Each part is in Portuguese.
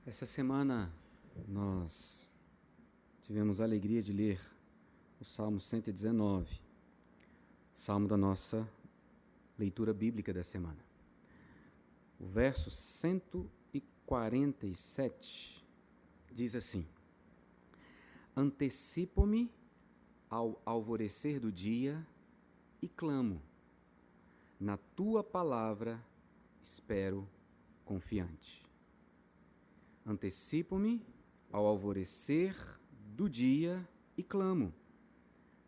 Essa semana nós tivemos a alegria de ler o Salmo 119, salmo da nossa leitura bíblica da semana. O verso 147 diz assim: Antecipo-me ao alvorecer do dia e clamo, na tua palavra espero confiante. Antecipo-me ao alvorecer do dia e clamo,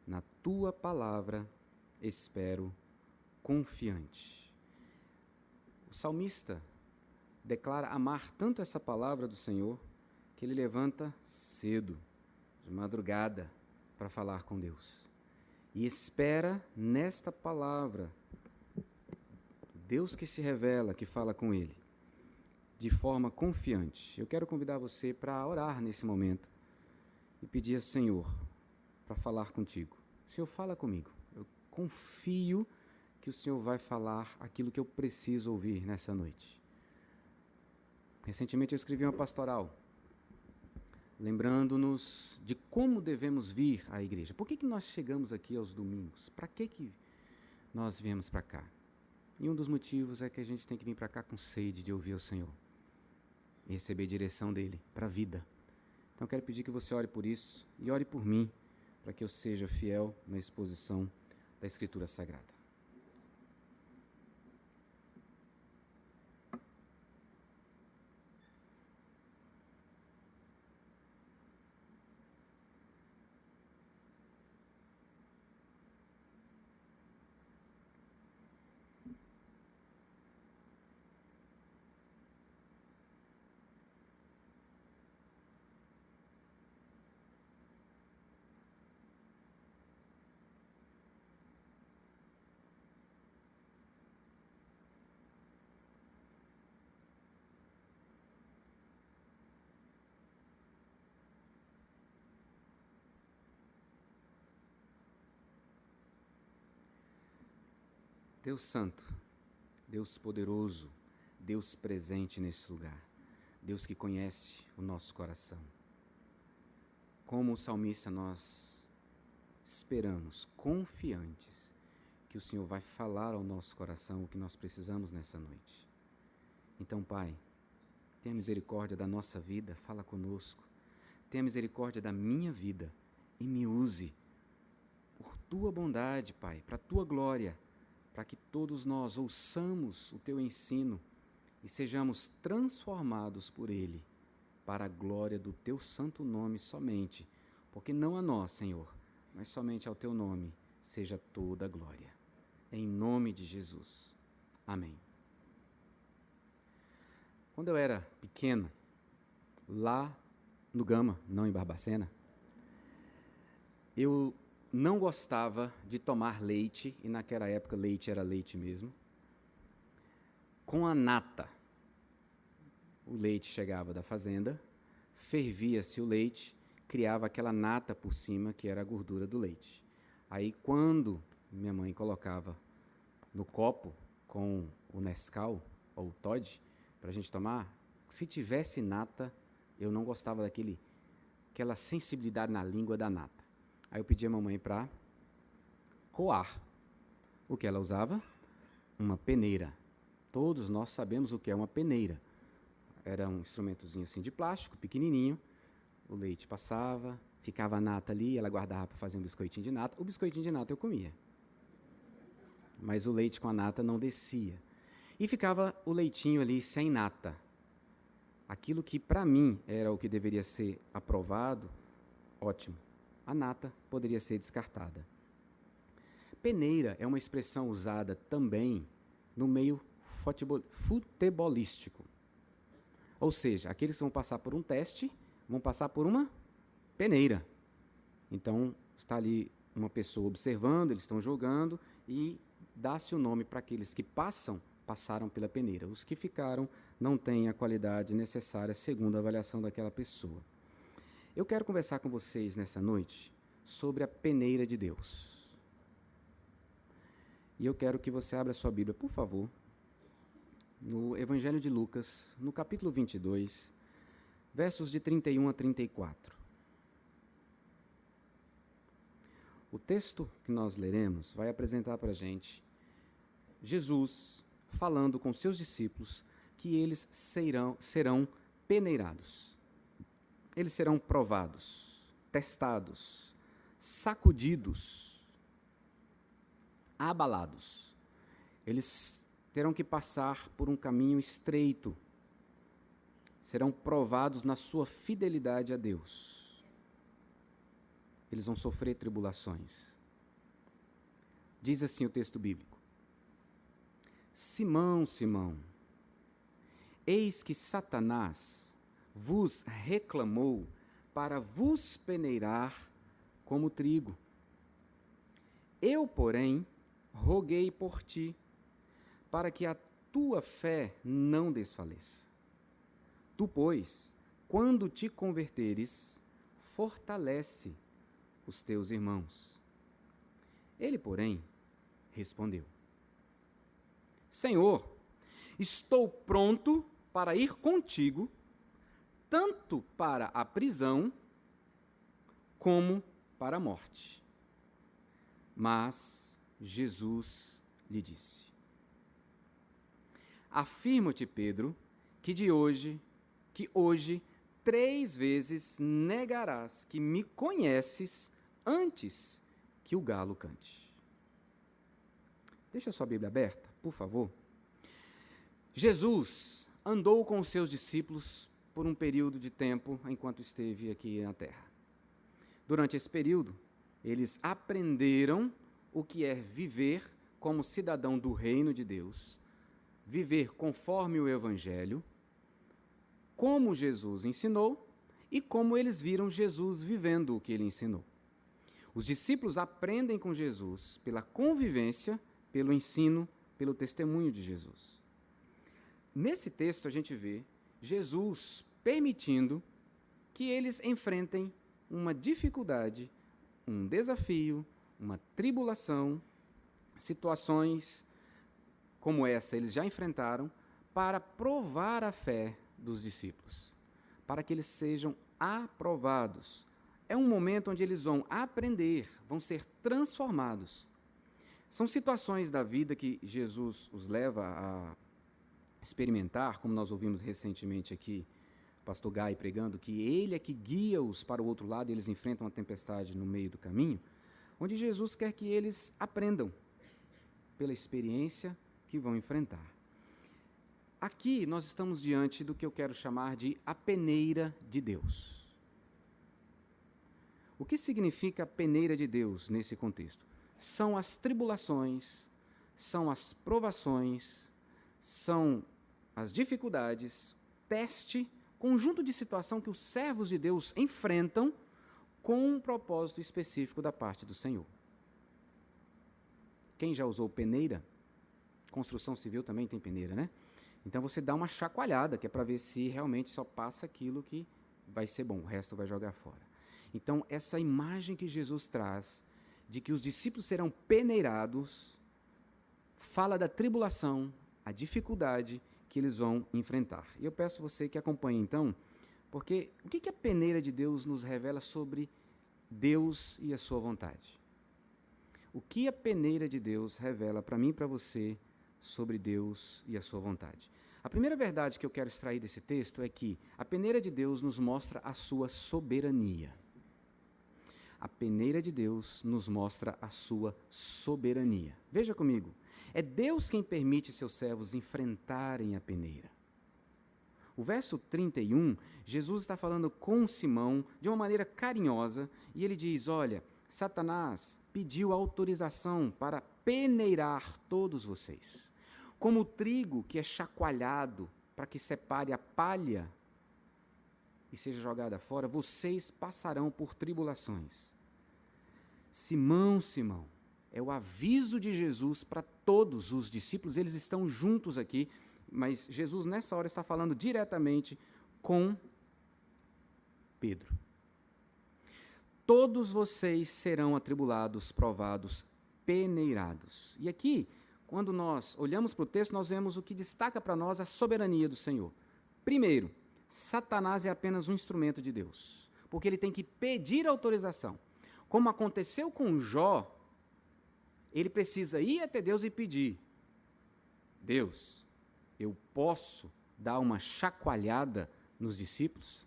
na tua palavra espero confiante. O salmista declara amar tanto essa palavra do Senhor que ele levanta cedo, de madrugada, para falar com Deus. E espera nesta palavra, Deus que se revela, que fala com ele, de forma confiante. Eu quero convidar você para orar nesse momento e pedir ao Senhor para falar contigo. Senhor, fala comigo. Eu confio que o Senhor vai falar aquilo que eu preciso ouvir nessa noite. Recentemente eu escrevi uma pastoral, lembrando-nos de como devemos vir à igreja. Por que nós chegamos aqui aos domingos? Para que nós viemos para cá? E um dos motivos é que a gente tem que vir para cá com sede de ouvir o Senhor e receber direção dele para a vida. Então eu quero pedir que você ore por isso e ore por mim, para que eu seja fiel na exposição da Escritura Sagrada. Deus Santo, Deus poderoso, Deus presente nesse lugar, Deus que conhece o nosso coração. Como o salmista, nós esperamos, confiantes, que o Senhor vai falar ao nosso coração o que nós precisamos nessa noite. Então, Pai, tenha misericórdia da nossa vida, fala conosco. Tenha misericórdia da minha vida e me use por tua bondade, Pai, para a tua glória, para que todos nós ouçamos o teu ensino e sejamos transformados por ele, para a glória do teu santo nome somente, porque não a nós, Senhor, mas somente ao teu nome seja toda a glória. Em nome de Jesus. Amém. Quando eu era pequeno, lá no Gama, não em Barbacena, eu não gostava de tomar leite, e naquela época leite era leite mesmo, com a nata. O leite chegava da fazenda, fervia-se o leite, criava aquela nata por cima, que era a gordura do leite. Aí, quando minha mãe colocava no copo com o Nescau, ou o Toddy, para a gente tomar, se tivesse nata, eu não gostava aquela sensibilidade na língua da nata. Aí eu pedi à mamãe para coar. O que ela usava? Uma peneira. Todos nós sabemos o que é uma peneira. Era um instrumentozinho assim de plástico, pequenininho. O leite passava, ficava a nata ali, ela guardava para fazer um biscoitinho de nata. O biscoitinho de nata eu comia. Mas o leite com a nata não descia. E ficava o leitinho ali sem nata. Aquilo que para mim era o que deveria ser aprovado, ótimo. A nata poderia ser descartada. Peneira é uma expressão usada também no meio futebolístico. Ou seja, aqueles que vão passar por um teste, vão passar por uma peneira. Então, está ali uma pessoa observando, eles estão jogando, e dá-se o nome para aqueles que passaram pela peneira. Os que ficaram não têm a qualidade necessária segundo a avaliação daquela pessoa. Eu quero conversar com vocês nessa noite sobre a peneira de Deus. E eu quero que você abra sua Bíblia, por favor, no Evangelho de Lucas, no capítulo 22, versos de 31 a 34. O texto que nós leremos vai apresentar para a gente Jesus falando com seus discípulos que eles serão peneirados. Eles serão provados, testados, sacudidos, abalados. Eles terão que passar por um caminho estreito. Serão provados na sua fidelidade a Deus. Eles vão sofrer tribulações. Diz assim o texto bíblico: Simão, Simão, eis que Satanás vos reclamou para vos peneirar como trigo. Eu, porém, roguei por ti, para que a tua fé não desfaleça. Tu, pois, quando te converteres, fortalece os teus irmãos. Ele, porém, respondeu: Senhor, estou pronto para ir contigo, tanto para a prisão como para a morte. Mas Jesus lhe disse: Afirmo-te, Pedro, que hoje 3 vezes negarás que me conheces antes que o galo cante. Deixa a sua Bíblia aberta, por favor. Jesus andou com os seus discípulos por um período de tempo enquanto esteve aqui na terra. Durante esse período, eles aprenderam o que é viver como cidadão do reino de Deus, viver conforme o Evangelho, como Jesus ensinou e como eles viram Jesus vivendo o que ele ensinou. Os discípulos aprendem com Jesus pela convivência, pelo ensino, pelo testemunho de Jesus. Nesse texto a gente vê Jesus permitindo que eles enfrentem uma dificuldade, um desafio, uma tribulação, situações como essa eles já enfrentaram, para provar a fé dos discípulos, para que eles sejam aprovados. É um momento onde eles vão aprender, vão ser transformados. São situações da vida que Jesus os leva a experimentar, como nós ouvimos recentemente aqui, o pastor Gai pregando, que ele é que guia-os para o outro lado e eles enfrentam uma tempestade no meio do caminho, onde Jesus quer que eles aprendam pela experiência que vão enfrentar. Aqui nós estamos diante do que eu quero chamar de a peneira de Deus. O que significa a peneira de Deus nesse contexto? São as tribulações, são as provações, são as dificuldades, teste, conjunto de situação que os servos de Deus enfrentam com um propósito específico da parte do Senhor. Quem já usou peneira? Construção civil também tem peneira, né? Então você dá uma chacoalhada, que é para ver se realmente só passa aquilo que vai ser bom, o resto vai jogar fora. Então, essa imagem que Jesus traz, de que os discípulos serão peneirados, fala da tribulação, a dificuldade que eles vão enfrentar. E eu peço você que acompanhe então, porque o que a peneira de Deus nos revela sobre Deus e a sua vontade? O que a peneira de Deus revela para mim e para você sobre Deus e a sua vontade? A primeira verdade que eu quero extrair desse texto é que a peneira de Deus nos mostra a sua soberania. A peneira de Deus nos mostra a sua soberania. Veja comigo, é Deus quem permite seus servos enfrentarem a peneira. O verso 31, Jesus está falando com Simão de uma maneira carinhosa e ele diz: olha, Satanás pediu autorização para peneirar todos vocês. Como o trigo que é chacoalhado para que separe a palha e seja jogada fora, vocês passarão por tribulações. Simão, Simão, é o aviso de Jesus para todos os discípulos, eles estão juntos aqui, mas Jesus nessa hora está falando diretamente com Pedro. Todos vocês serão atribulados, provados, peneirados. E aqui, quando nós olhamos para o texto, nós vemos o que destaca para nós a soberania do Senhor. Primeiro, Satanás é apenas um instrumento de Deus, porque ele tem que pedir autorização. Como aconteceu com Jó, ele precisa ir até Deus e pedir: Deus, eu posso dar uma chacoalhada nos discípulos?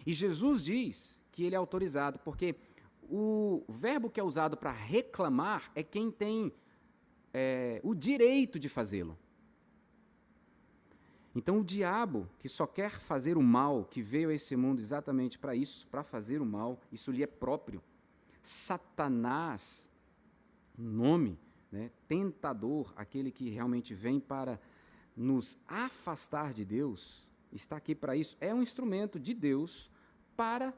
E Jesus diz que ele é autorizado, porque o verbo que é usado para reclamar é quem tem o direito de fazê-lo. Então, o diabo, que só quer fazer o mal, que veio a esse mundo exatamente para isso, para fazer o mal, isso lhe é próprio. Satanás, nome, né, tentador, aquele que realmente vem para nos afastar de Deus, está aqui para isso, é um instrumento de Deus para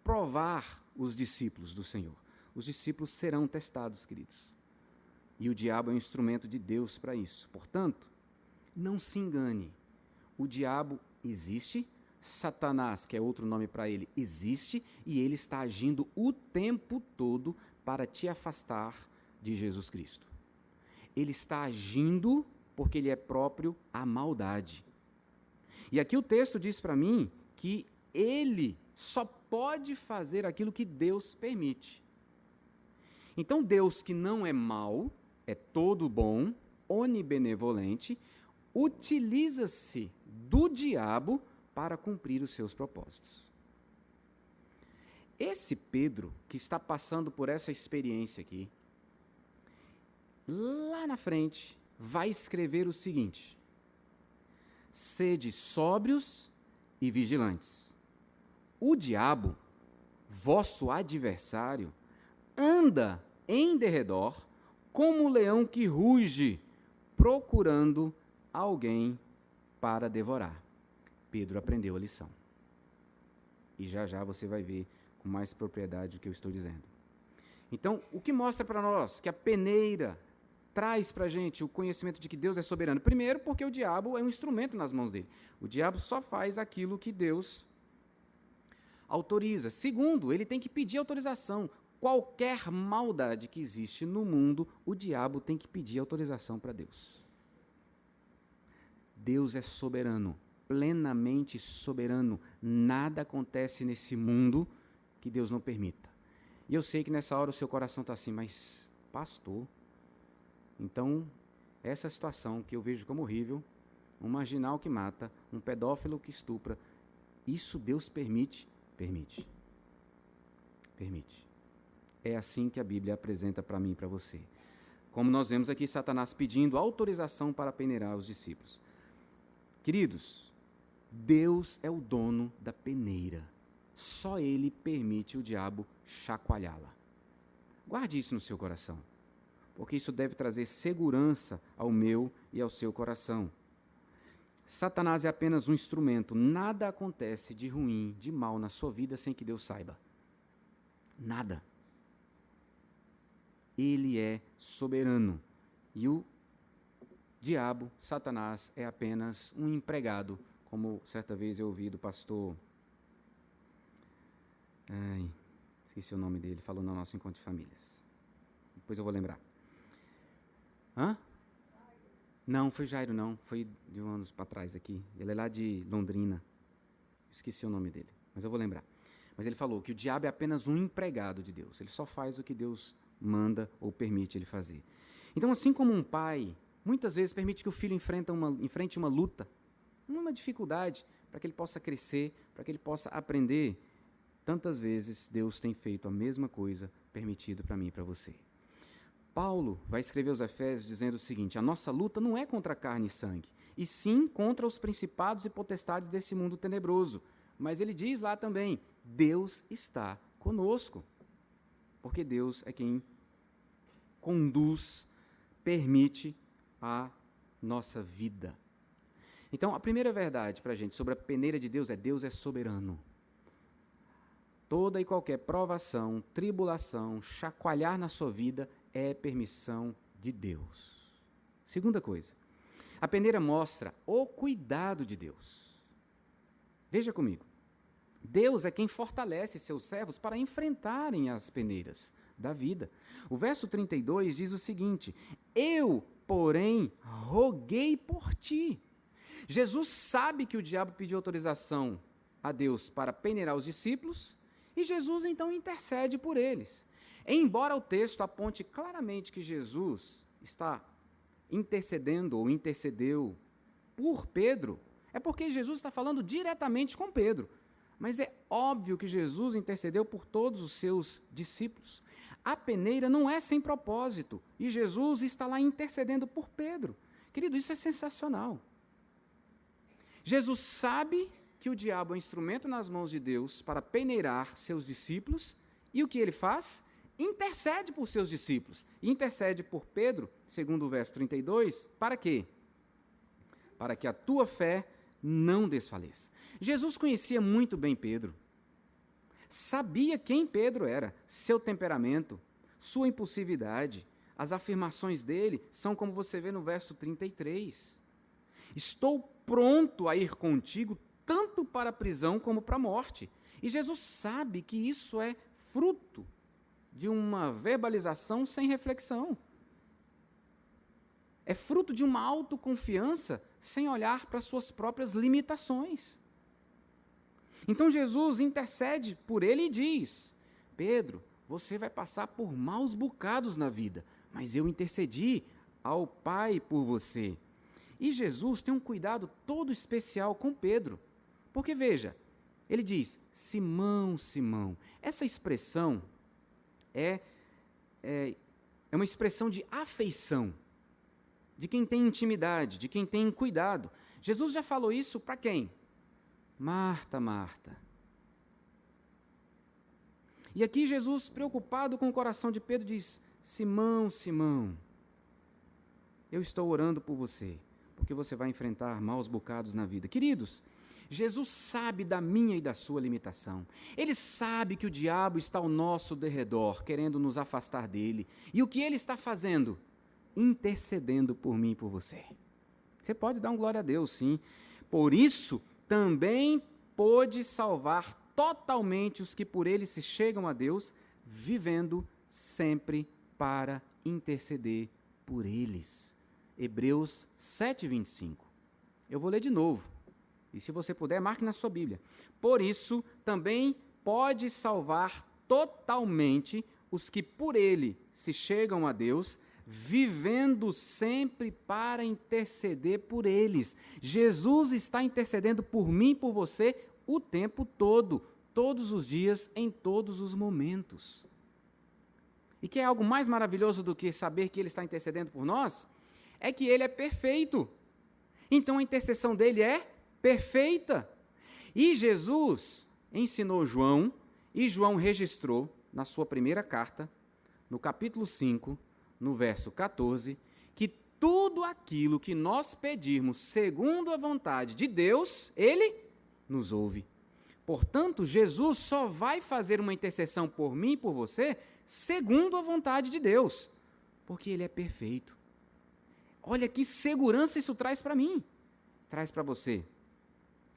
provar os discípulos do Senhor. Os discípulos serão testados, queridos. E o diabo é um instrumento de Deus para isso. Portanto, não se engane. O diabo existe, Satanás, que é outro nome para ele, existe, e ele está agindo o tempo todo para te afastar de Jesus Cristo. Ele está agindo porque ele é próprio à maldade. E aqui o texto diz para mim que ele só pode fazer aquilo que Deus permite. Então, Deus, que não é mau, é todo bom, onibenevolente, utiliza-se do diabo para cumprir os seus propósitos. Esse Pedro, que está passando por essa experiência aqui, lá na frente, vai escrever o seguinte: sede sóbrios e vigilantes. O diabo, vosso adversário, anda em derredor como um leão que ruge, procurando alguém para devorar. Pedro aprendeu a lição. E já já você vai ver com mais propriedade o que eu estou dizendo. Então, o que mostra para nós que a peneira traz para a gente o conhecimento de que Deus é soberano? Primeiro, porque o diabo é um instrumento nas mãos dele. O diabo só faz aquilo que Deus autoriza. Segundo, ele tem que pedir autorização. Qualquer maldade que existe no mundo, o diabo tem que pedir autorização para Deus. Deus é soberano, plenamente soberano. Nada acontece nesse mundo que Deus não permita. E eu sei que nessa hora o seu coração está assim, mas pastor, então essa situação que eu vejo como horrível, um marginal que mata, um pedófilo que estupra, isso Deus permite? Permite. Permite. É assim que a Bíblia apresenta para mim e para você. Como nós vemos aqui, Satanás pedindo autorização para peneirar os discípulos. Queridos, Deus é o dono da peneira. Só Ele permite o diabo chacoalhá-la. Guarde isso no seu coração, porque isso deve trazer segurança ao meu e ao seu coração. Satanás é apenas um instrumento. Nada acontece de ruim, de mal na sua vida sem que Deus saiba. Nada. Ele é soberano. E o diabo, Satanás, é apenas um empregado, como certa vez eu ouvi do pastor... esqueci o nome dele, falou no nosso encontro de famílias. Depois eu vou lembrar. Hã? Não, foi Jairo não, foi de uns anos para trás aqui. Ele é lá de Londrina. Esqueci o nome dele, mas eu vou lembrar. Mas ele falou que o diabo é apenas um empregado de Deus. Ele só faz o que Deus manda ou permite ele fazer. Então, assim como um pai, muitas vezes permite que o filho enfrente uma luta, uma dificuldade, para que ele possa crescer, para que ele possa aprender, tantas vezes Deus tem feito a mesma coisa, permitido para mim e para você. Paulo vai escrever aos Efésios dizendo o seguinte: a nossa luta não é contra carne e sangue, e sim contra os principados e potestades desse mundo tenebroso. Mas ele diz lá também, Deus está conosco, porque Deus é quem conduz, permite a nossa vida. Então, a primeira verdade para a gente sobre a peneira de Deus é soberano. Toda e qualquer provação, tribulação, chacoalhar na sua vida é permissão de Deus. Segunda coisa, a peneira mostra o cuidado de Deus. Veja comigo, Deus é quem fortalece seus servos para enfrentarem as peneiras da vida. O verso 32 diz o seguinte: eu, porém, roguei por ti. Jesus sabe que o diabo pediu autorização a Deus para peneirar os discípulos, e Jesus então intercede por eles. Embora o texto aponte claramente que Jesus está intercedendo ou intercedeu por Pedro, é porque Jesus está falando diretamente com Pedro. Mas é óbvio que Jesus intercedeu por todos os seus discípulos. A peneira não é sem propósito, e Jesus está lá intercedendo por Pedro. Querido, isso é sensacional. Jesus sabe que o diabo é um instrumento nas mãos de Deus para peneirar seus discípulos, e o que ele faz? Intercede por seus discípulos. Intercede por Pedro, segundo o verso 32, para quê? Para que a tua fé não desfaleça. Jesus conhecia muito bem Pedro. Sabia quem Pedro era, seu temperamento, sua impulsividade. As afirmações dele são como você vê no verso 33. Estou pronto a ir contigo tanto para a prisão como para a morte. E Jesus sabe que isso é fruto de uma verbalização sem reflexão. É fruto de uma autoconfiança sem olhar para suas próprias limitações. Então Jesus intercede por ele e diz: Pedro, você vai passar por maus bocados na vida, mas eu intercedi ao Pai por você. E Jesus tem um cuidado todo especial com Pedro, porque veja, ele diz: Simão, Simão. Essa expressão é uma expressão de afeição, de quem tem intimidade, de quem tem cuidado. Jesus já falou isso para quem? Marta, Marta. E aqui Jesus, preocupado com o coração de Pedro, diz: Simão, Simão, eu estou orando por você, porque você vai enfrentar maus bocados na vida. Queridos, Jesus sabe da minha e da sua limitação. Ele sabe que o diabo está ao nosso derredor, querendo nos afastar dele. E o que ele está fazendo? Intercedendo por mim e por você. Você pode dar um glória a Deus, sim. Por isso, também pôde salvar totalmente os que por ele se chegam a Deus, vivendo sempre para interceder por eles. Hebreus 7:25. Eu vou ler de novo. E se você puder, marque na sua Bíblia. Por isso, também pode salvar totalmente os que por ele se chegam a Deus, vivendo sempre para interceder por eles. Jesus está intercedendo por mim e por você o tempo todo, todos os dias, em todos os momentos. E que é algo mais maravilhoso do que saber que ele está intercedendo por nós? É que ele é perfeito. Então a intercessão dele é perfeita. E Jesus ensinou João, e João registrou na sua primeira carta, no capítulo 5, no verso 14, que tudo aquilo que nós pedirmos segundo a vontade de Deus, ele nos ouve. Portanto, Jesus só vai fazer uma intercessão por mim e por você segundo a vontade de Deus, porque ele é perfeito. Olha que segurança isso traz para mim, traz para você.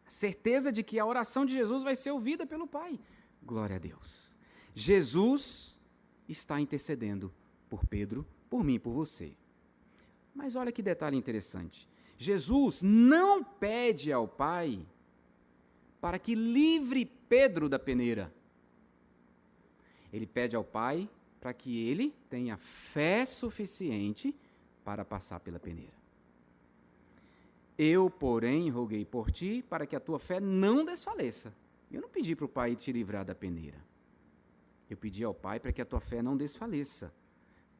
Certeza de que a oração de Jesus vai ser ouvida pelo Pai. Glória a Deus. Jesus está intercedendo por Pedro, por mim e por você. Mas olha que detalhe interessante. Jesus não pede ao Pai para que livre Pedro da peneira. Ele pede ao Pai para que ele tenha fé suficiente para passar pela peneira. Eu, porém, roguei por ti para que a tua fé não desfaleça. Eu não pedi para o Pai te livrar da peneira. Eu pedi ao Pai para que a tua fé não desfaleça.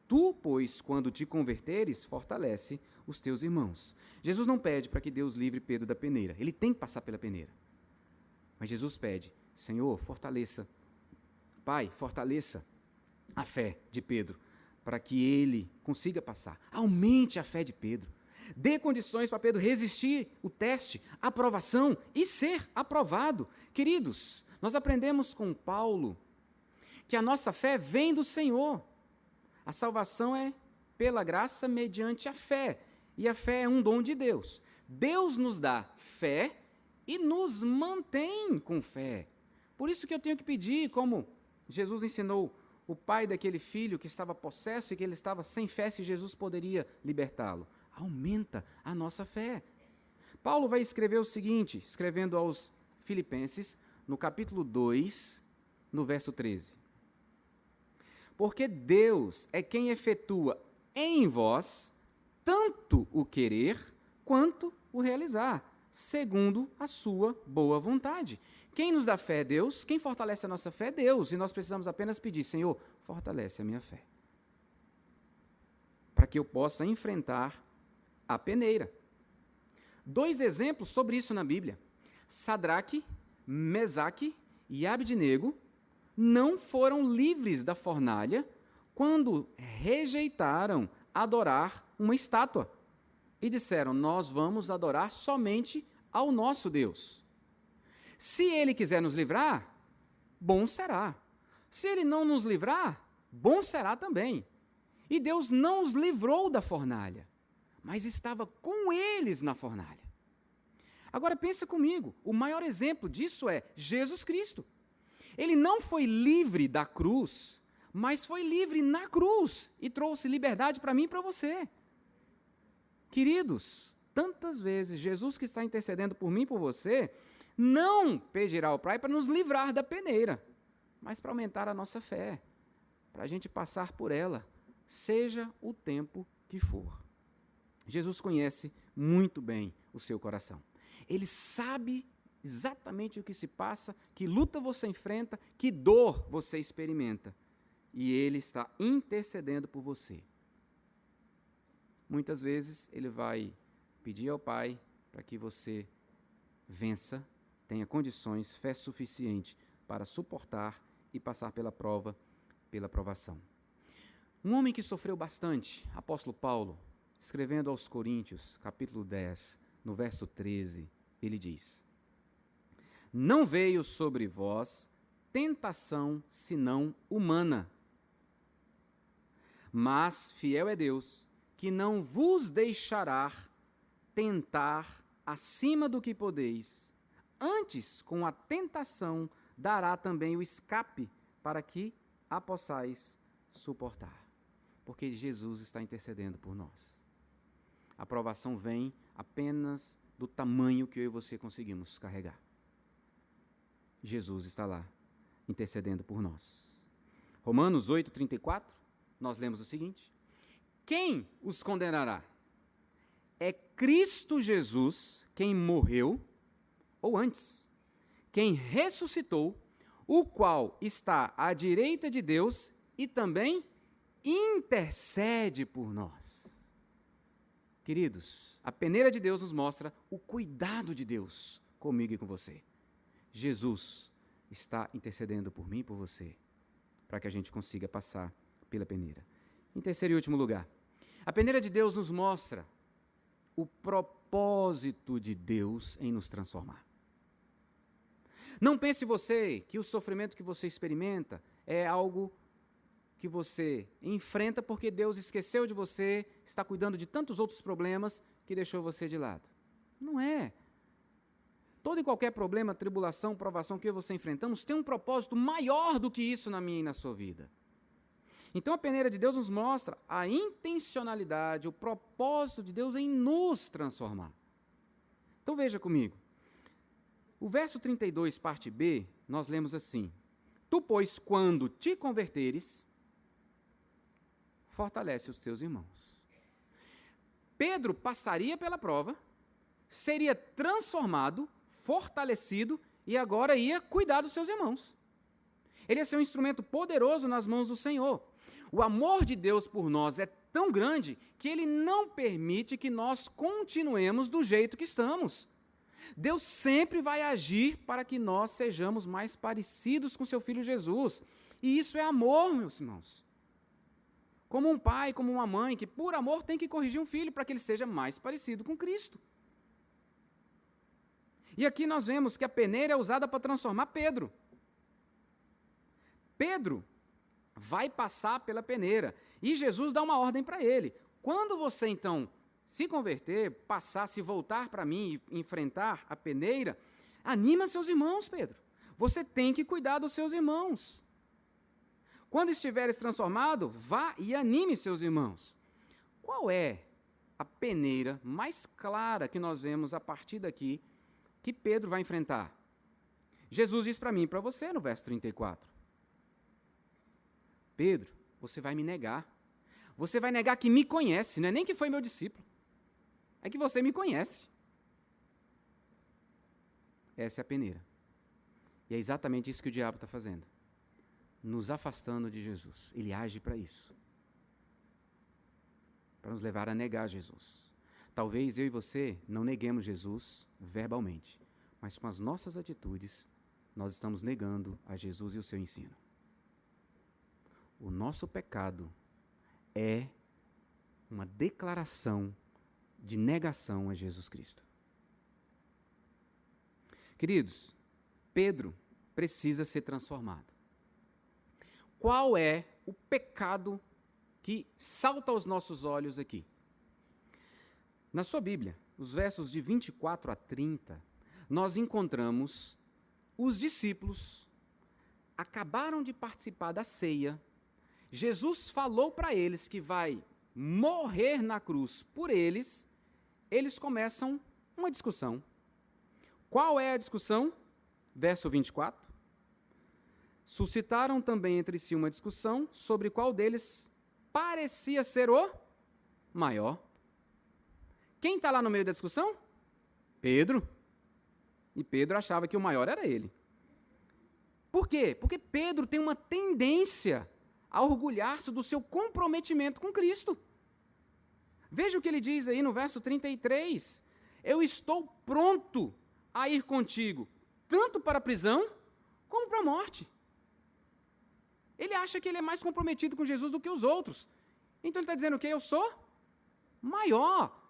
Tu, pois, quando te converteres, fortalece os teus irmãos. Jesus não pede para que Deus livre Pedro da peneira. Ele tem que passar pela peneira. Mas Jesus pede: Senhor, fortaleça. Pai, fortaleça a fé de Pedro para que ele consiga passar. Aumente a fé de Pedro. Dê condições para Pedro resistir o teste, a aprovação e ser aprovado. Queridos, nós aprendemos com Paulo que a nossa fé vem do Senhor. A salvação é pela graça mediante a fé. E a fé é um dom de Deus. Deus nos dá fé e nos mantém com fé. Por isso que eu tenho que pedir, como Jesus ensinou o pai daquele filho que estava possesso e que ele estava sem fé, se Jesus poderia libertá-lo. Aumenta a nossa fé. Paulo vai escrever o seguinte, escrevendo aos Filipenses, no capítulo 2, no verso 13. Porque Deus é quem efetua em vós tanto o querer quanto o realizar, segundo a sua boa vontade. Quem nos dá fé é Deus, quem fortalece a nossa fé é Deus, e nós precisamos apenas pedir, Senhor, fortalece a minha fé, para que eu possa enfrentar a peneira. 2 exemplos sobre isso na Bíblia. Sadraque, Mesaque e Abdenego não foram livres da fornalha quando rejeitaram adorar uma estátua e disseram, nós vamos adorar somente ao nosso Deus. Se Ele quiser nos livrar, bom será. Se Ele não nos livrar, bom será também. E Deus não os livrou da fornalha, mas estava com eles na fornalha. Agora pensa comigo, o maior exemplo disso é Jesus Cristo. Ele não foi livre da cruz, mas foi livre na cruz e trouxe liberdade para mim e para você. Queridos, tantas vezes Jesus que está intercedendo por mim e por você, não pedirá ao Pai para nos livrar da peneira, mas para aumentar a nossa fé, para a gente passar por ela, seja o tempo que for. Jesus conhece muito bem o seu coração. Ele sabe exatamente o que se passa, que luta você enfrenta, que dor você experimenta. E Ele está intercedendo por você. Muitas vezes Ele vai pedir ao Pai para que você vença, tenha condições, fé suficiente para suportar e passar pela prova, pela provação. Um homem que sofreu bastante, apóstolo Paulo, escrevendo aos Coríntios, capítulo 10, no verso 13, ele diz, não veio sobre vós tentação senão humana, mas fiel é Deus, que não vos deixará tentar acima do que podeis, antes com a tentação dará também o escape para que a possais suportar. Porque Jesus está intercedendo por nós. A aprovação vem apenas do tamanho que eu e você conseguimos carregar. Jesus está lá, intercedendo por nós. Romanos 8:34, nós lemos o seguinte, quem os condenará? É Cristo Jesus quem morreu, ou antes, quem ressuscitou, o qual está à direita de Deus e também intercede por nós. Queridos, a peneira de Deus nos mostra o cuidado de Deus comigo e com você. Jesus está intercedendo por mim e por você, para que a gente consiga passar pela peneira. Em terceiro e último lugar, a peneira de Deus nos mostra o propósito de Deus em nos transformar. Não pense você que o sofrimento que você experimenta é algo que você enfrenta porque Deus esqueceu de você, está cuidando de tantos outros problemas que deixou você de lado. Não é. Todo e qualquer problema, tribulação, provação que você enfrentamos tem um propósito maior do que isso na minha e na sua vida. Então a peneira de Deus nos mostra a intencionalidade, o propósito de Deus em nos transformar. Então veja comigo. O verso 32, parte B, nós lemos assim, tu, pois, quando te converteres, fortalece os teus irmãos. Pedro passaria pela prova, seria transformado, fortalecido e agora ia cuidar dos seus irmãos. Ele ia ser um instrumento poderoso nas mãos do Senhor. O amor de Deus por nós é tão grande que Ele não permite que nós continuemos do jeito que estamos. Deus sempre vai agir para que nós sejamos mais parecidos com seu Filho Jesus. E isso é amor, meus irmãos. Como um pai, como uma mãe, que por amor tem que corrigir um filho para que ele seja mais parecido com Cristo. E aqui nós vemos que a peneira é usada para transformar Pedro. Pedro vai passar pela peneira e Jesus dá uma ordem para ele. Quando você então se converter, passar, se voltar para mim e enfrentar a peneira, anima seus irmãos, Pedro. Você tem que cuidar dos seus irmãos. Quando estiveres transformado, vá e anime seus irmãos. Qual é a peneira mais clara que nós vemos a partir daqui, que Pedro vai enfrentar? Jesus diz para mim e para você no verso 34. Pedro, você vai me negar. Você vai negar que me conhece, não é nem que foi meu discípulo. É que você me conhece. Essa é a peneira. E é exatamente isso que o diabo está fazendo. Nos afastando de Jesus. Ele age para isso. Para nos levar a negar Jesus. Talvez eu e você não neguemos Jesus verbalmente, mas com as nossas atitudes, nós estamos negando a Jesus e o seu ensino. O nosso pecado é uma declaração de negação a Jesus Cristo. Queridos, Pedro precisa ser transformado. Qual é o pecado que salta aos nossos olhos aqui? Na sua Bíblia, os versos de 24 a 30, nós encontramos os discípulos acabaram de participar da ceia. Jesus falou para eles que vai morrer na cruz por eles. Eles começam uma discussão. Qual é a discussão? Verso 24. Suscitaram também entre si uma discussão sobre qual deles parecia ser o maior. Quem está lá no meio da discussão? Pedro. E Pedro achava que o maior era ele. Por quê? Porque Pedro tem uma tendência a orgulhar-se do seu comprometimento com Cristo. Veja o que ele diz aí no verso 33. Eu estou pronto a ir contigo, tanto para a prisão, como para a morte. Ele acha que ele é mais comprometido com Jesus do que os outros. Então ele está dizendo o quê? Eu sou maior.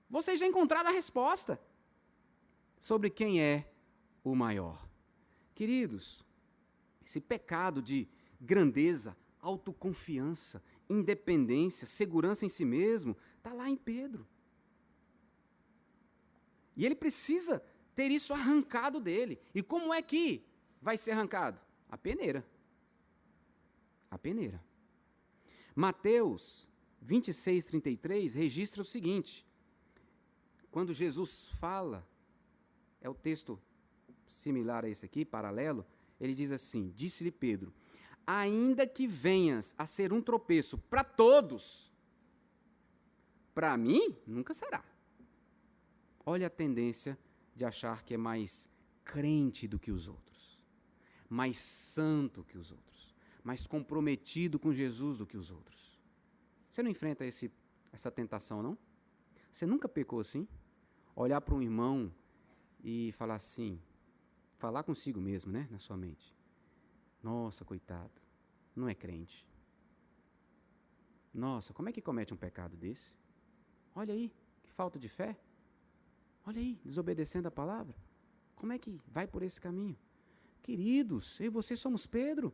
Vocês já encontraram a resposta sobre quem é o maior. Queridos, esse pecado de grandeza, autoconfiança, independência, segurança em si mesmo, está lá em Pedro. E ele precisa ter isso arrancado dele. E como é que vai ser arrancado? A peneira. A peneira. Mateus 26, 33 registra o seguinte. Quando Jesus fala, é o texto similar a esse aqui, paralelo, ele diz assim, disse-lhe Pedro, ainda que venhas a ser um tropeço para todos, para mim, nunca será. Olha a tendência de achar que é mais crente do que os outros, mais santo que os outros, mais comprometido com Jesus do que os outros. Você não enfrenta essa tentação, não? Você nunca pecou assim? Olhar para um irmão e falar assim, falar consigo mesmo, né, na sua mente. Nossa, coitado, não é crente. Nossa, como é que comete um pecado desse? Olha aí, que falta de fé. Olha aí, desobedecendo a palavra. Como é que vai por esse caminho? Queridos, eu e você somos Pedro.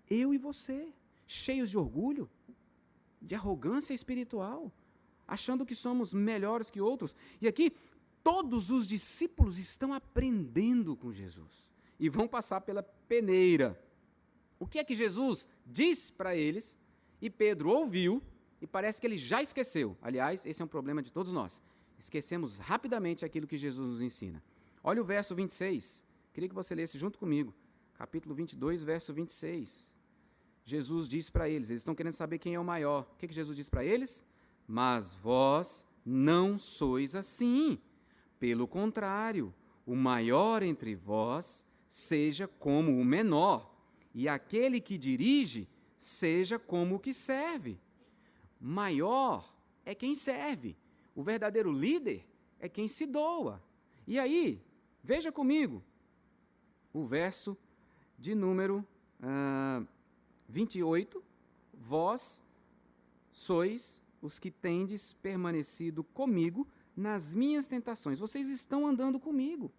Eu e você, cheios de orgulho, de arrogância espiritual, achando que somos melhores que outros. E aqui, todos os discípulos estão aprendendo com Jesus e vão passar pela peneira. O que é que Jesus diz para eles? E Pedro ouviu e parece que ele já esqueceu. Aliás, esse é um problema de todos nós. Esquecemos rapidamente aquilo que Jesus nos ensina. Olha o verso 26. Queria que você lesse junto comigo. Capítulo 22, verso 26. Jesus diz para eles estão querendo saber quem é o maior. O que Jesus diz para eles? Mas vós não sois assim. Pelo contrário, o maior entre vós seja como o menor, e aquele que dirige seja como o que serve. Maior é quem serve. O verdadeiro líder é quem se doa. E aí, veja comigo o verso de número 28. Vós sois os que tendes permanecido comigo nas minhas tentações. Vocês estão andando comigo.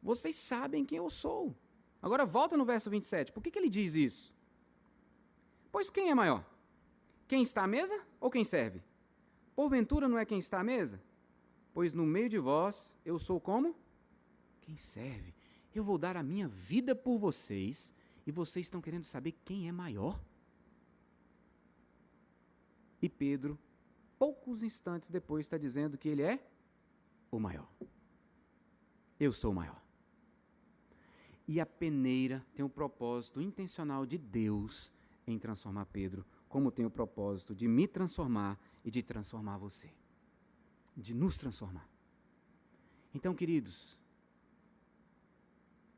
Vocês sabem quem eu sou. Agora volta no verso 27. Por que ele diz isso? Pois quem é maior? Quem está à mesa ou quem serve? Porventura não é quem está à mesa? Pois no meio de vós eu sou como? Quem serve. Eu vou dar a minha vida por vocês e vocês estão querendo saber quem é maior? E Pedro, poucos instantes depois, está dizendo que ele é o maior. Eu sou o maior. E a peneira tem o propósito intencional de Deus em transformar Pedro, como tem o propósito de me transformar e de transformar você. De nos transformar. Então, queridos,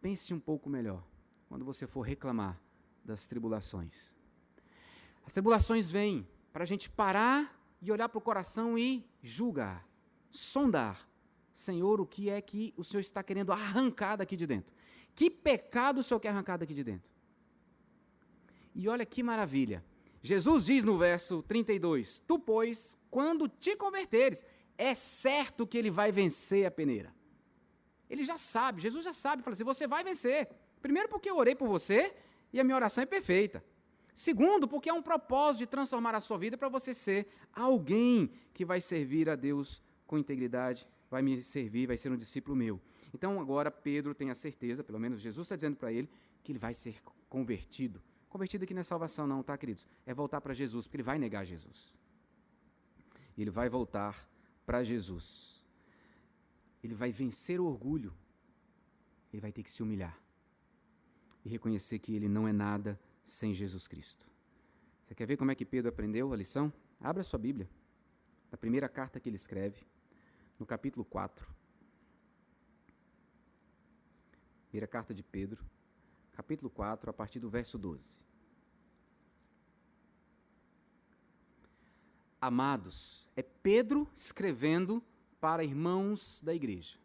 pense um pouco melhor quando você for reclamar das tribulações. As tribulações vêm para a gente parar e olhar para o coração e julgar, sondar. Senhor, o que é que o Senhor está querendo arrancar daqui de dentro? Que pecado o Senhor quer arrancar daqui de dentro? E olha que maravilha. Jesus diz no verso 32, tu, pois, quando te converteres, é certo que ele vai vencer a peneira. Ele já sabe, Jesus já sabe, fala assim, você vai vencer. Primeiro porque eu orei por você e a minha oração é perfeita. Segundo, porque é um propósito de transformar a sua vida para você ser alguém que vai servir a Deus com integridade, vai me servir, vai ser um discípulo meu. Então agora Pedro tem a certeza, pelo menos Jesus está dizendo para ele, que ele vai ser convertido. Convertido aqui não é salvação não, tá, queridos? É voltar para Jesus, porque ele vai negar Jesus. Ele vai voltar para Jesus. Ele vai vencer o orgulho. Ele vai ter que se humilhar. E reconhecer que ele não é nada sem Jesus Cristo. Você quer ver como é que Pedro aprendeu a lição? Abra sua Bíblia. Na primeira carta que ele escreve, no capítulo 4. Primeira carta de Pedro, capítulo 4, a partir do verso 12. Amados, é Pedro escrevendo para irmãos da igreja.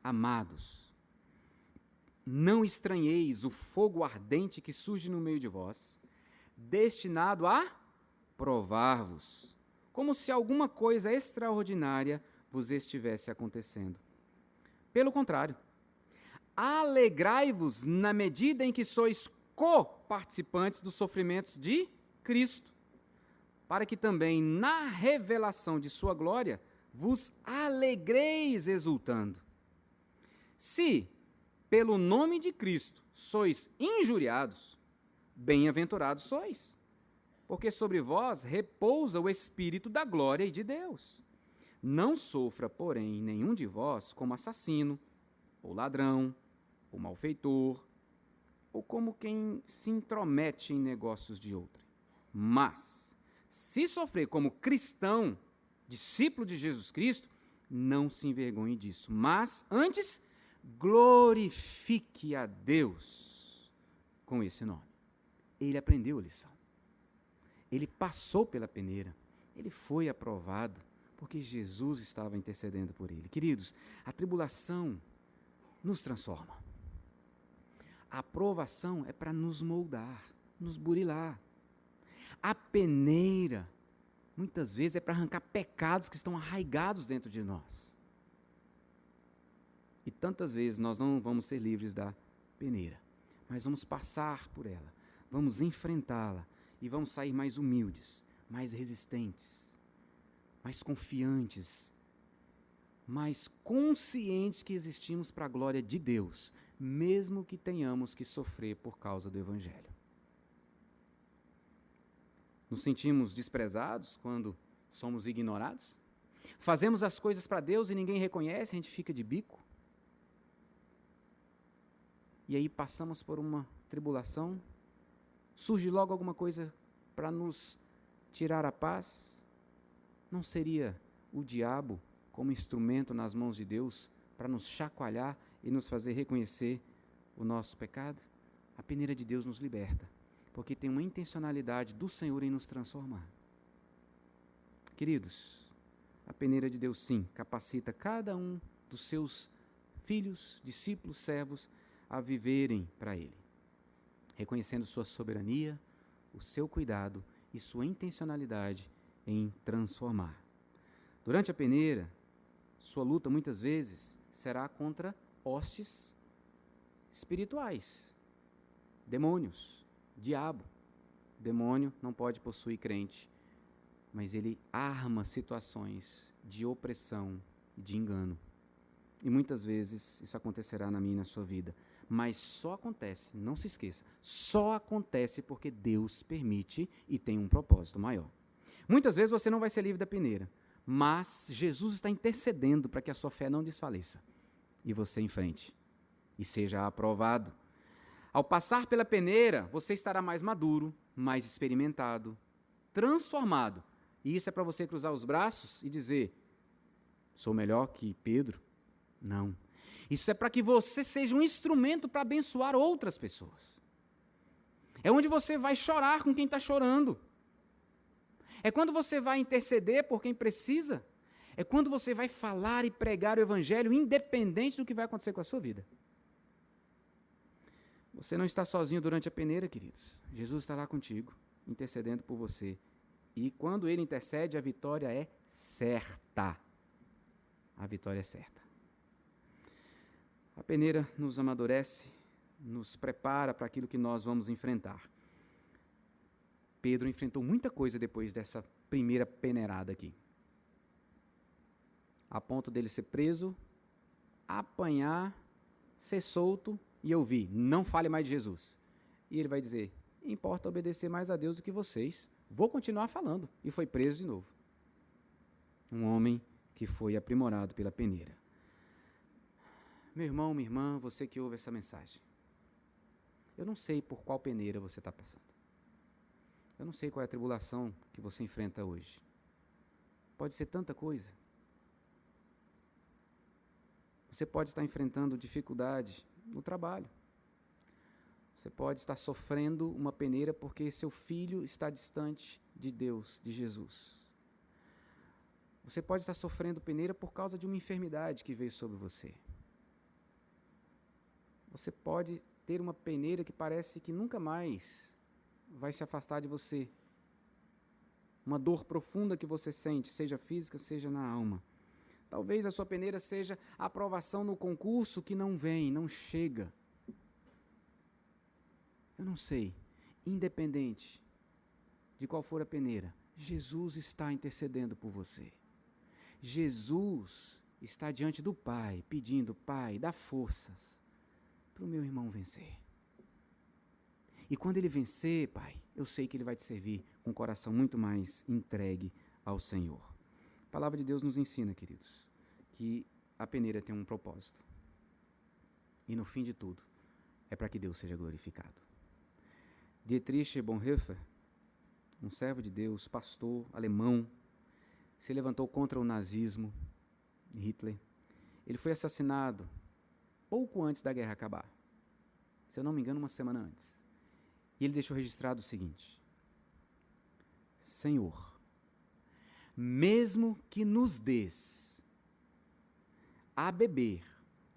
Amados, não estranheis o fogo ardente que surge no meio de vós, destinado a provar-vos, como se alguma coisa extraordinária vos estivesse acontecendo. Pelo contrário, alegrai-vos na medida em que sois co-participantes dos sofrimentos de Cristo, para que também na revelação de sua glória vos alegreis exultando. Se, pelo nome de Cristo, sois injuriados, bem-aventurados sois, porque sobre vós repousa o Espírito da glória e de Deus. Não sofra, porém, nenhum de vós como assassino, ou ladrão, ou malfeitor, ou como quem se intromete em negócios de outrem. Mas, se sofrer como cristão, discípulo de Jesus Cristo, não se envergonhe disso, mas, antes, glorifique a Deus com esse nome. Ele aprendeu a lição. Ele passou pela peneira. Ele foi aprovado, porque Jesus estava intercedendo por ele. Queridos, a tribulação nos transforma. A aprovação é para nos moldar, nos burilar. A peneira, muitas vezes, é para arrancar pecados que estão arraigados dentro de nós. E tantas vezes nós não vamos ser livres da peneira, mas vamos passar por ela, vamos enfrentá-la e vamos sair mais humildes, mais resistentes, mais confiantes, mais conscientes que existimos para a glória de Deus, mesmo que tenhamos que sofrer por causa do Evangelho. Nos sentimos desprezados quando somos ignorados? Fazemos as coisas para Deus e ninguém reconhece, a gente fica de bico? E aí passamos por uma tribulação, surge logo alguma coisa para nos tirar a paz? Não seria o diabo como instrumento nas mãos de Deus para nos chacoalhar e nos fazer reconhecer o nosso pecado? A peneira de Deus nos liberta, porque tem uma intencionalidade do Senhor em nos transformar. Queridos, a peneira de Deus, sim, capacita cada um dos seus filhos, discípulos, servos, a viverem para Ele, reconhecendo sua soberania, o seu cuidado e sua intencionalidade em transformar. Durante a peneira, sua luta muitas vezes será contra hostes espirituais, demônios, diabo. O demônio não pode possuir crente, mas ele arma situações de opressão e de engano. E muitas vezes isso acontecerá na minha e na sua vida. Mas só acontece, não se esqueça, só acontece porque Deus permite e tem um propósito maior. Muitas vezes você não vai ser livre da peneira, mas Jesus está intercedendo para que a sua fé não desfaleça e você enfrente e seja aprovado. Ao passar pela peneira, você estará mais maduro, mais experimentado, transformado. E isso é para você cruzar os braços e dizer: sou melhor que Pedro? Não. Isso é para que você seja um instrumento para abençoar outras pessoas. É onde você vai chorar com quem está chorando. É quando você vai interceder por quem precisa. É quando você vai falar e pregar o evangelho, independente do que vai acontecer com a sua vida. Você não está sozinho durante a peneira, queridos. Jesus está lá contigo, intercedendo por você. E quando ele intercede, a vitória é certa. A vitória é certa. A peneira nos amadurece, nos prepara para aquilo que nós vamos enfrentar. Pedro enfrentou muita coisa depois dessa primeira peneirada aqui. A ponto dele ser preso, apanhar, ser solto e ouvir: não fale mais de Jesus. E ele vai dizer: importa obedecer mais a Deus do que vocês. Vou continuar falando. E foi preso de novo. Um homem que foi aprimorado pela peneira. Meu irmão, minha irmã, você que ouve essa mensagem, eu não sei por qual peneira você está passando. Eu não sei qual é a tribulação que você enfrenta hoje. Pode ser tanta coisa. Você pode estar enfrentando dificuldade no trabalho. Você pode estar sofrendo uma peneira porque seu filho está distante de Deus, de Jesus. Você pode estar sofrendo peneira por causa de uma enfermidade que veio sobre você. Você pode ter uma peneira que parece que nunca mais vai se afastar de você. Uma dor profunda que você sente, seja física, seja na alma. Talvez a sua peneira seja a aprovação no concurso que não vem, não chega. Eu não sei. Independente de qual for a peneira, Jesus está intercedendo por você. Jesus está diante do Pai, pedindo: Pai, dá forças para o meu irmão vencer. E quando ele vencer, Pai, eu sei que ele vai te servir com um coração muito mais entregue ao Senhor. A palavra de Deus nos ensina, queridos, que a peneira tem um propósito. E no fim de tudo, é para que Deus seja glorificado. Dietrich Bonhoeffer, um servo de Deus, pastor alemão, se levantou contra o nazismo, Hitler. Ele foi assassinado pouco antes da guerra acabar. Se eu não me engano, uma semana antes. E ele deixou registrado o seguinte: Senhor, mesmo que nos des a beber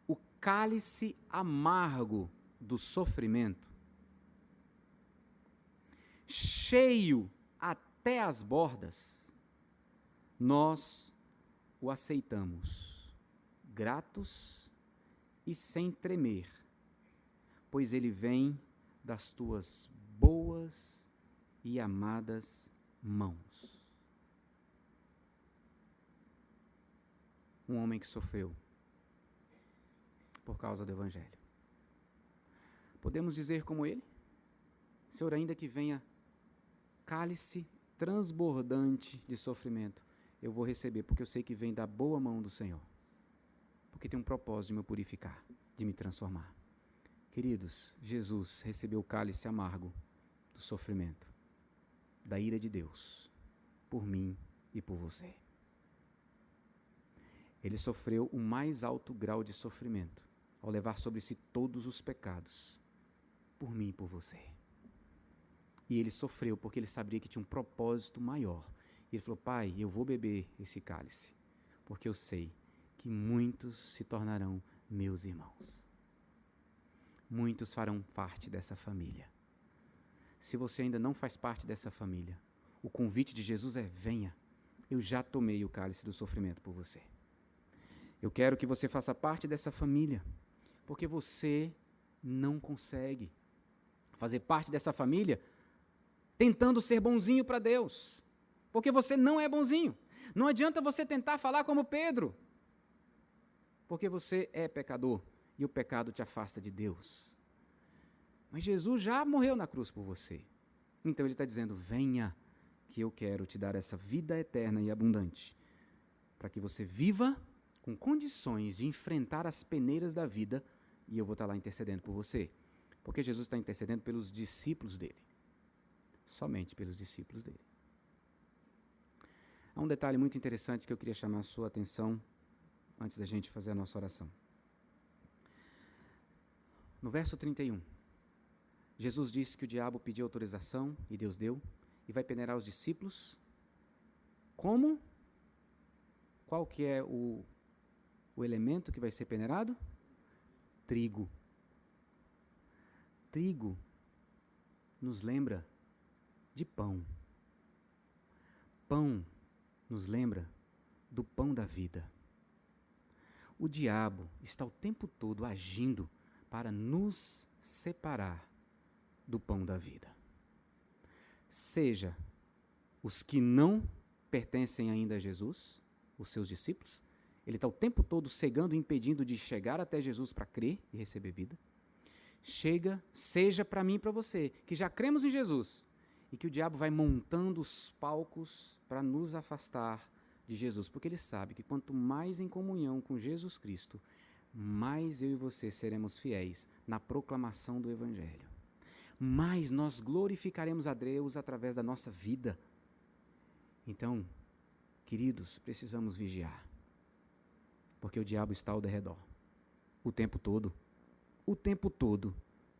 o cálice amargo do sofrimento, cheio até as bordas, nós o aceitamos, gratos e sem tremer, pois ele vem das tuas boas e amadas mãos. Um homem que sofreu por causa do Evangelho. Podemos dizer como ele: Senhor, ainda que venha cálice transbordante de sofrimento, eu vou receber, porque eu sei que vem da boa mão do Senhor. Porque tem um propósito de me purificar, de me transformar. Queridos, Jesus recebeu o cálice amargo do sofrimento, da ira de Deus, por mim e por você. Ele sofreu o mais alto grau de sofrimento, ao levar sobre si todos os pecados, por mim e por você. E ele sofreu porque ele sabia que tinha um propósito maior. E ele falou: Pai, eu vou beber esse cálice, porque eu sei que muitos se tornarão meus irmãos. Muitos farão parte dessa família. Se você ainda não faz parte dessa família, o convite de Jesus é: venha, eu já tomei o cálice do sofrimento por você. Eu quero que você faça parte dessa família, porque você não consegue fazer parte dessa família tentando ser bonzinho para Deus, porque você não é bonzinho. Não adianta você tentar falar como Pedro, porque você é pecador e o pecado te afasta de Deus. Mas Jesus já morreu na cruz por você. Então ele está dizendo: venha, que eu quero te dar essa vida eterna e abundante, para que você viva com condições de enfrentar as peneiras da vida, e eu vou estar lá intercedendo por você. Porque Jesus está intercedendo pelos discípulos dele. Somente pelos discípulos dele. Há um detalhe muito interessante que eu queria chamar a sua atenção antes da gente fazer a nossa oração. No verso 31, Jesus disse que o diabo pediu autorização e Deus deu, e vai peneirar os discípulos. Como? Qual que é o elemento que vai ser peneirado? Trigo. Trigo nos lembra de pão. Pão nos lembra do pão da vida. O diabo está o tempo todo agindo para nos separar do pão da vida. Seja os que não pertencem ainda a Jesus, os seus discípulos, ele está o tempo todo cegando e impedindo de chegar até Jesus para crer e receber vida. Seja para mim e para você, que já cremos em Jesus, e que o diabo vai montando os palcos para nos afastar de Jesus, porque ele sabe que quanto mais em comunhão com Jesus Cristo, mais eu e você seremos fiéis na proclamação do Evangelho. Mais nós glorificaremos a Deus através da nossa vida. Então, queridos, precisamos vigiar, porque o diabo está ao derredor, o tempo todo,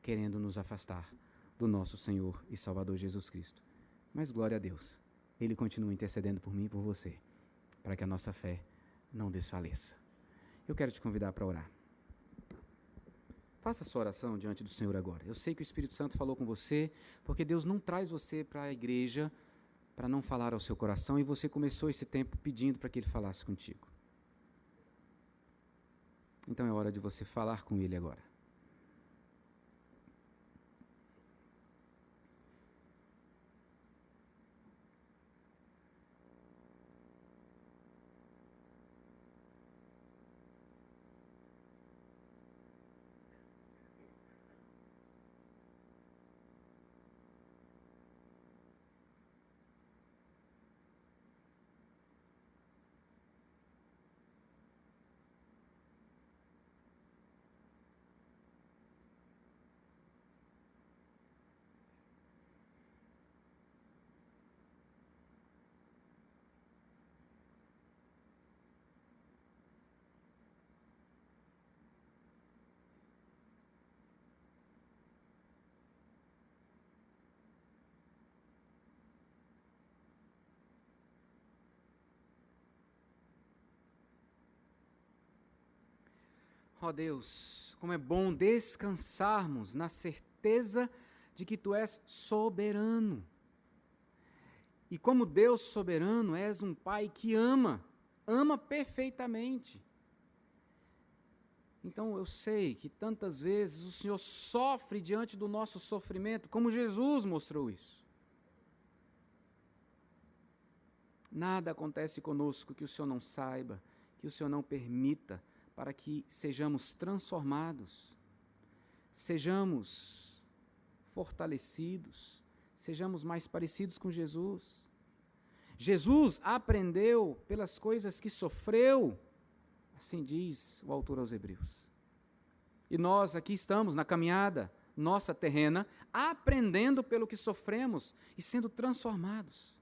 querendo nos afastar do nosso Senhor e Salvador Jesus Cristo. Mas glória a Deus, Ele continua intercedendo por mim e por você, para que a nossa fé não desfaleça. Eu quero te convidar para orar. Faça a sua oração diante do Senhor agora. Eu sei que o Espírito Santo falou com você, porque Deus não traz você para a igreja para não falar ao seu coração, e você começou esse tempo pedindo para que Ele falasse contigo. Então é hora de você falar com Ele agora. Ó Deus, como é bom descansarmos na certeza de que Tu és soberano. E como Deus soberano, és um Pai que ama perfeitamente. Então eu sei que tantas vezes o Senhor sofre diante do nosso sofrimento, como Jesus mostrou isso. Nada acontece conosco que o Senhor não saiba, que o Senhor não permita, para que sejamos transformados, sejamos fortalecidos, sejamos mais parecidos com Jesus. Jesus aprendeu pelas coisas que sofreu, assim diz o autor aos Hebreus. E nós aqui estamos na caminhada nossa terrena, aprendendo pelo que sofremos e sendo transformados.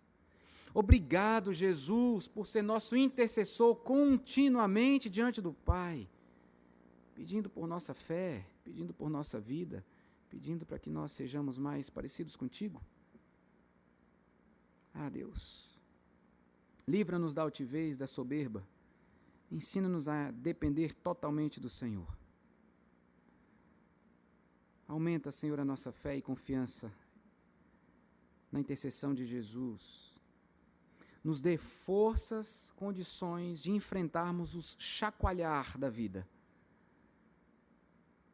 Obrigado, Jesus, por ser nosso intercessor continuamente diante do Pai, pedindo por nossa fé, pedindo por nossa vida, pedindo para que nós sejamos mais parecidos contigo. Ah, Deus, livra-nos da altivez, da soberba, ensina-nos a depender totalmente do Senhor. Aumenta, Senhor, a nossa fé e confiança na intercessão de Jesus. Nos dê forças, condições de enfrentarmos os chacoalhar da vida,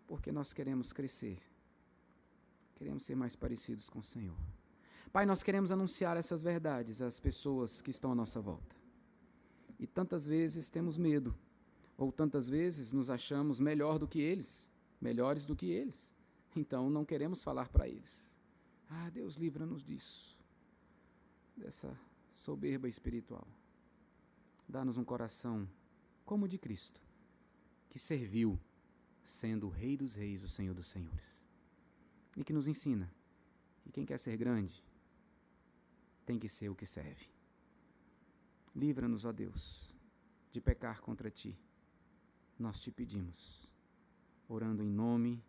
porque nós queremos crescer, queremos ser mais parecidos com o Senhor. Pai, nós queremos anunciar essas verdades às pessoas que estão à nossa volta. E tantas vezes temos medo, ou tantas vezes nos achamos melhor do que eles, melhores do que eles. Então não queremos falar para eles. Ah, Deus, livra-nos disso. dessa soberba espiritual. Dá-nos um coração como o de Cristo, que serviu, sendo o Rei dos Reis, o Senhor dos Senhores. E que nos ensina que quem quer ser grande tem que ser o que serve. Livra-nos, ó Deus, de pecar contra Ti. Nós te pedimos, orando em nome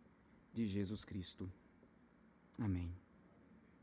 de Jesus Cristo. Amém.